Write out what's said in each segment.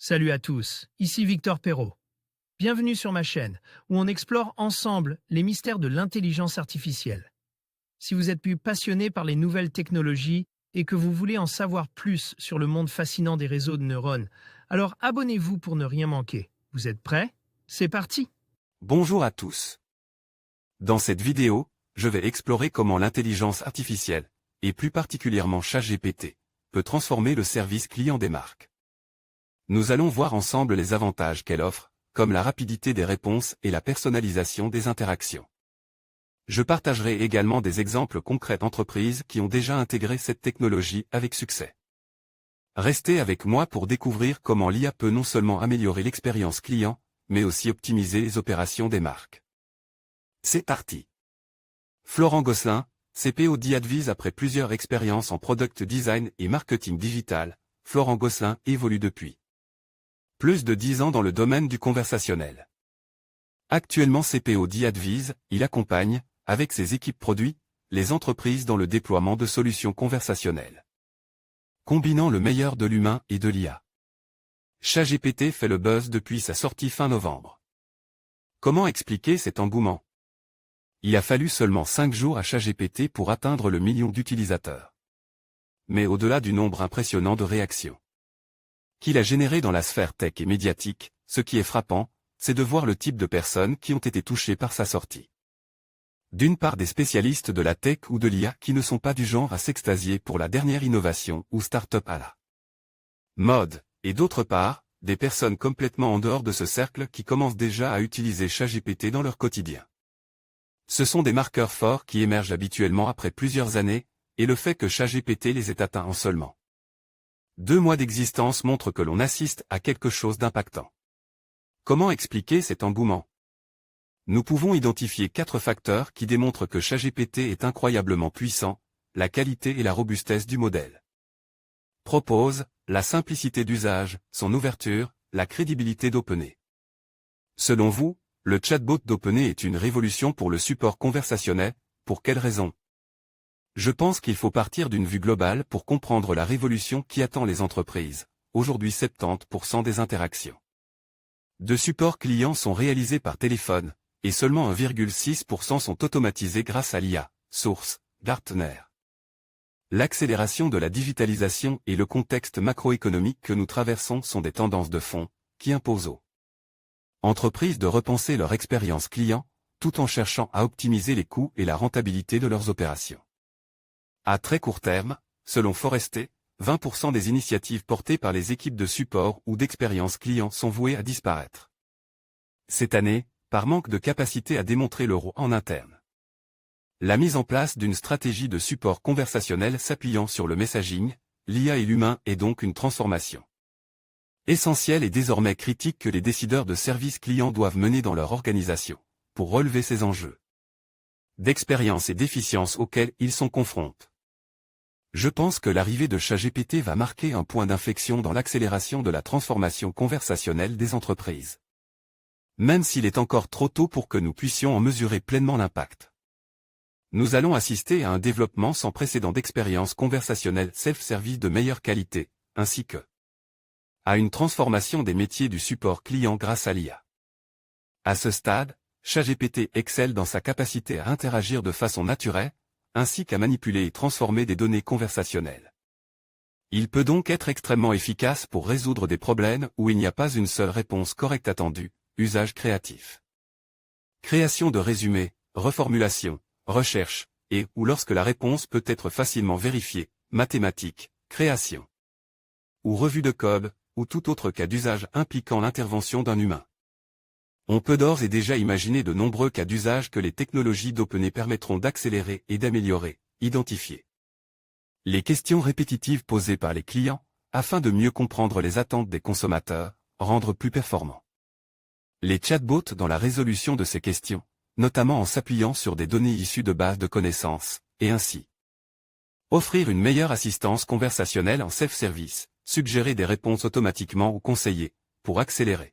Salut à tous, ici Victor Perrault. Bienvenue sur ma chaîne, où on explore ensemble les mystères de l'intelligence artificielle. Si vous êtes plus passionné par les nouvelles technologies et que vous voulez en savoir plus sur le monde fascinant des réseaux de neurones, alors abonnez-vous pour ne rien manquer. Vous êtes prêts? C'est parti! Bonjour à tous. Dans cette vidéo, je vais explorer comment l'intelligence artificielle, et plus particulièrement ChatGPT, peut transformer le service client des marques. Nous allons voir ensemble les avantages qu'elle offre, comme la rapidité des réponses et la personnalisation des interactions. Je partagerai également des exemples concrets d'entreprises qui ont déjà intégré cette technologie avec succès. Restez avec moi pour découvrir comment l'IA peut non seulement améliorer l'expérience client, mais aussi optimiser les opérations des marques. C'est parti. Florent Gosselin, CPO d'Advise. Après plusieurs expériences en product design et marketing digital, Florent Gosselin évolue depuis plus de 10 ans dans le domaine du conversationnel. Actuellement CPO d'Advise, il accompagne, avec ses équipes produits, les entreprises dans le déploiement de solutions conversationnelles, combinant le meilleur de l'humain et de l'IA. ChatGPT fait le buzz depuis sa sortie fin novembre. Comment expliquer cet engouement? Il a fallu seulement 5 jours à ChatGPT pour atteindre le million d'utilisateurs. Mais au-delà du nombre impressionnant de réactions qu'il a généré dans la sphère tech et médiatique, ce qui est frappant, c'est de voir le type de personnes qui ont été touchées par sa sortie. D'une part, des spécialistes de la tech ou de l'IA qui ne sont pas du genre à s'extasier pour la dernière innovation ou start-up à la mode, et d'autre part, des personnes complètement en dehors de ce cercle qui commencent déjà à utiliser ChatGPT dans leur quotidien. Ce sont des marqueurs forts qui émergent habituellement après plusieurs années, et le fait que ChatGPT les ait atteints en seulement 2 mois d'existence montre que l'on assiste à quelque chose d'impactant. Comment expliquer cet engouement? Nous pouvons identifier 4 facteurs qui démontrent que ChatGPT est incroyablement puissant: la qualité et la robustesse du modèle. Propose, la simplicité d'usage, son ouverture, la crédibilité d'OpenAI. Selon vous, le chatbot d'OpenAI est une révolution pour le support conversationnel, pour quelles raisons? Je pense qu'il faut partir d'une vue globale pour comprendre la révolution qui attend les entreprises. Aujourd'hui 70% des interactions de support client sont réalisées par téléphone, et seulement 1,6% sont automatisées grâce à l'IA, source, Gartner. L'accélération de la digitalisation et le contexte macroéconomique que nous traversons sont des tendances de fond, qui imposent aux entreprises de repenser leur expérience client, tout en cherchant à optimiser les coûts et la rentabilité de leurs opérations. À très court terme, selon Forrester, 20% des initiatives portées par les équipes de support ou d'expérience client sont vouées à disparaître cette année, par manque de capacité à démontrer le ROI en interne. La mise en place d'une stratégie de support conversationnel s'appuyant sur le messaging, l'IA et l'humain est donc une transformation essentielle et désormais critique que les décideurs de services clients doivent mener dans leur organisation, pour relever ces enjeux d'expérience et d'efficience auxquels ils sont confrontés. Je pense que l'arrivée de ChatGPT va marquer un point d'inflexion dans l'accélération de la transformation conversationnelle des entreprises. Même s'il est encore trop tôt pour que nous puissions en mesurer pleinement l'impact. Nous allons assister à un développement sans précédent d'expériences conversationnelles self-service de meilleure qualité, ainsi que à une transformation des métiers du support client grâce à l'IA. À ce stade, ChatGPT excelle dans sa capacité à interagir de façon naturelle, ainsi qu'à manipuler et transformer des données conversationnelles. Il peut donc être extrêmement efficace pour résoudre des problèmes où il n'y a pas une seule réponse correcte attendue, usage créatif. Création de résumés, reformulation, recherche, et ou lorsque la réponse peut être facilement vérifiée, mathématiques, création, ou revue de code, ou tout autre cas d'usage impliquant l'intervention d'un humain. On peut d'ores et déjà imaginer de nombreux cas d'usage que les technologies d'OpenAI permettront d'accélérer et d'améliorer, identifier les questions répétitives posées par les clients, afin de mieux comprendre les attentes des consommateurs, rendre plus performants les chatbots dans la résolution de ces questions, notamment en s'appuyant sur des données issues de bases de connaissances, et ainsi offrir une meilleure assistance conversationnelle en self-service, suggérer des réponses automatiquement aux conseillers, pour accélérer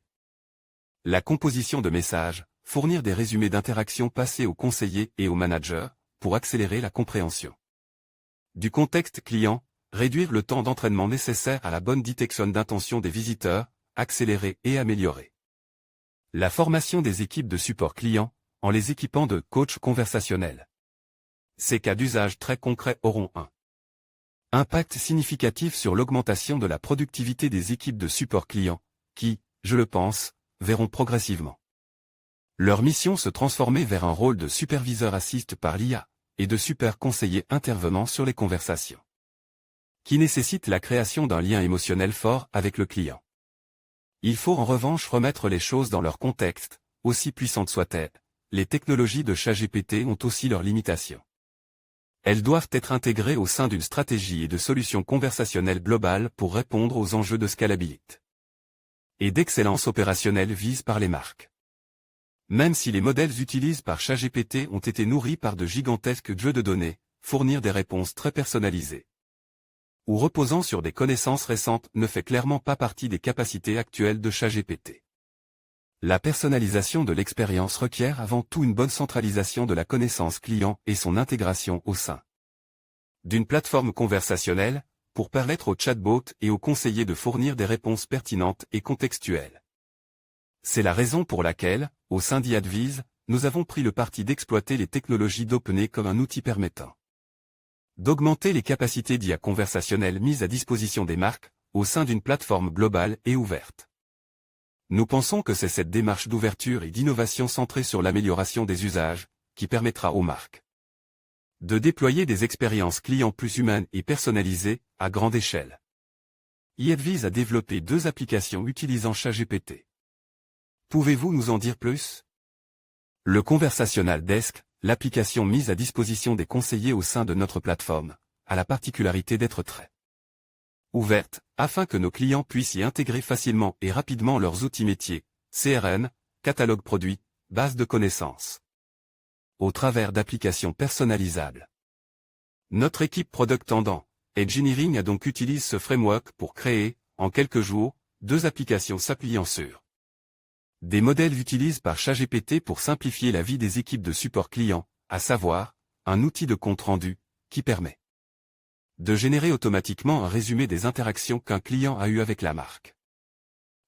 la composition de messages, fournir des résumés d'interactions passées aux conseillers et aux managers, pour accélérer la compréhension du contexte client, réduire le temps d'entraînement nécessaire à la bonne détection d'intention des visiteurs, accélérer et améliorer. La formation des équipes de support client, en les équipant de coachs conversationnels. Ces cas d'usage très concrets auront un impact significatif sur l'augmentation de la productivité des équipes de support client, qui, je le pense, verront progressivement leur mission se transformer vers un rôle de superviseur assist par l'IA, et de super conseiller intervenant sur les conversations, qui nécessite la création d'un lien émotionnel fort avec le client. Il faut en revanche remettre les choses dans leur contexte, aussi puissantes soient-elles. Les technologies de ChatGPT ont aussi leurs limitations. Elles doivent être intégrées au sein d'une stratégie et de solutions conversationnelles globales pour répondre aux enjeux de scalabilité et d'excellence opérationnelle visés par les marques. Même si les modèles utilisés par ChatGPT ont été nourris par de gigantesques jeux de données, fournir des réponses très personnalisées ou reposant sur des connaissances récentes ne fait clairement pas partie des capacités actuelles de ChatGPT. La personnalisation de l'expérience requiert avant tout une bonne centralisation de la connaissance client et son intégration au sein d'une plateforme conversationnelle, pour permettre aux chatbots et aux conseillers de fournir des réponses pertinentes et contextuelles. C'est la raison pour laquelle, au sein d'IAdviz, nous avons pris le parti d'exploiter les technologies d'OpenAI comme un outil permettant d'augmenter les capacités d'IA conversationnelle mises à disposition des marques, au sein d'une plateforme globale et ouverte. Nous pensons que c'est cette démarche d'ouverture et d'innovation centrée sur l'amélioration des usages, qui permettra aux marques de déployer des expériences clients plus humaines et personnalisées, à grande échelle. IAdviz a développé 2 applications utilisant ChatGPT. Pouvez-vous nous en dire plus? Le Conversational Desk, l'application mise à disposition des conseillers au sein de notre plateforme, a la particularité d'être très ouverte, afin que nos clients puissent y intégrer facilement et rapidement leurs outils métiers, CRM, catalogue produits, base de connaissances, au travers d'applications personnalisables. Notre équipe Product Tendant Engineering a donc utilisé ce framework pour créer, en quelques jours, 2 applications s'appuyant sur des modèles utilisés par ChatGPT pour simplifier la vie des équipes de support client, à savoir, un outil de compte rendu, qui permet de générer automatiquement un résumé des interactions qu'un client a eues avec la marque.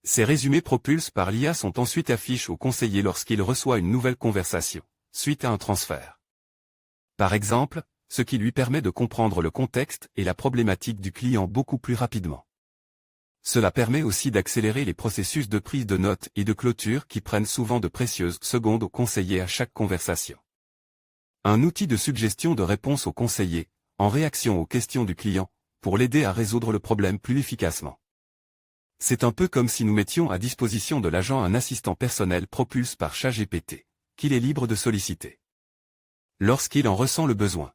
Ces résumés propulsés par l'IA sont ensuite affichés au conseiller lorsqu'il reçoit une nouvelle conversation, suite à un transfert. Par exemple, ce qui lui permet de comprendre le contexte et la problématique du client beaucoup plus rapidement. Cela permet aussi d'accélérer les processus de prise de notes et de clôture qui prennent souvent de précieuses secondes au conseiller à chaque conversation. Un outil de suggestion de réponse au conseiller, en réaction aux questions du client, pour l'aider à résoudre le problème plus efficacement. C'est un peu comme si nous mettions à disposition de l'agent un assistant personnel propulsé par ChatGPT, qu'il est libre de solliciter lorsqu'il en ressent le besoin.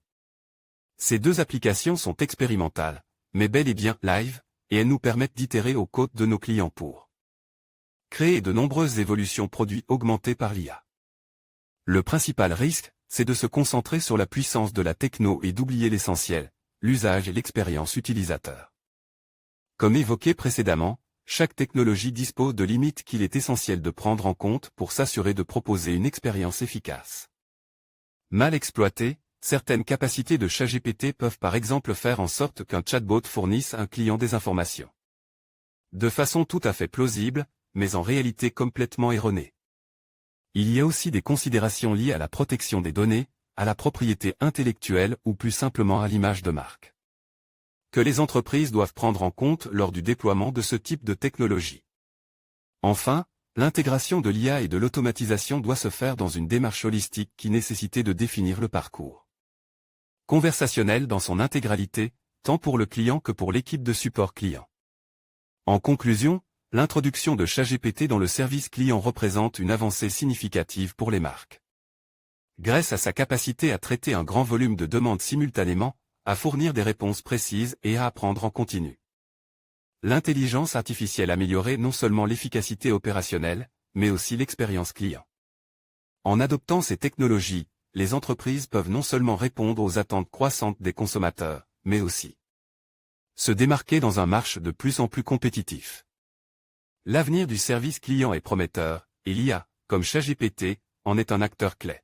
Ces 2 applications sont expérimentales, mais bel et bien live, et elles nous permettent d'itérer aux côtes de nos clients pour créer de nombreuses évolutions produits augmentées par l'IA. Le principal risque, c'est de se concentrer sur la puissance de la techno et d'oublier l'essentiel, l'usage et l'expérience utilisateur. Comme évoqué précédemment, chaque technologie dispose de limites qu'il est essentiel de prendre en compte pour s'assurer de proposer une expérience efficace. Mal exploitées, certaines capacités de ChatGPT peuvent par exemple faire en sorte qu'un chatbot fournisse à un client des informations de façon tout à fait plausible, mais en réalité complètement erronée. Il y a aussi des considérations liées à la protection des données, à la propriété intellectuelle ou plus simplement à l'image de marque, que les entreprises doivent prendre en compte lors du déploiement de ce type de technologie. Enfin, l'intégration de l'IA et de l'automatisation doit se faire dans une démarche holistique qui nécessite de définir le parcours conversationnel dans son intégralité, tant pour le client que pour l'équipe de support client. En conclusion, l'introduction de ChatGPT dans le service client représente une avancée significative pour les marques. Grâce à sa capacité à traiter un grand volume de demandes simultanément, à fournir des réponses précises et à apprendre en continu. L'intelligence artificielle améliorait non seulement l'efficacité opérationnelle, mais aussi l'expérience client. En adoptant ces technologies, les entreprises peuvent non seulement répondre aux attentes croissantes des consommateurs, mais aussi se démarquer dans un marché de plus en plus compétitif. L'avenir du service client est prometteur, et l'IA, comme ChatGPT, en est un acteur clé.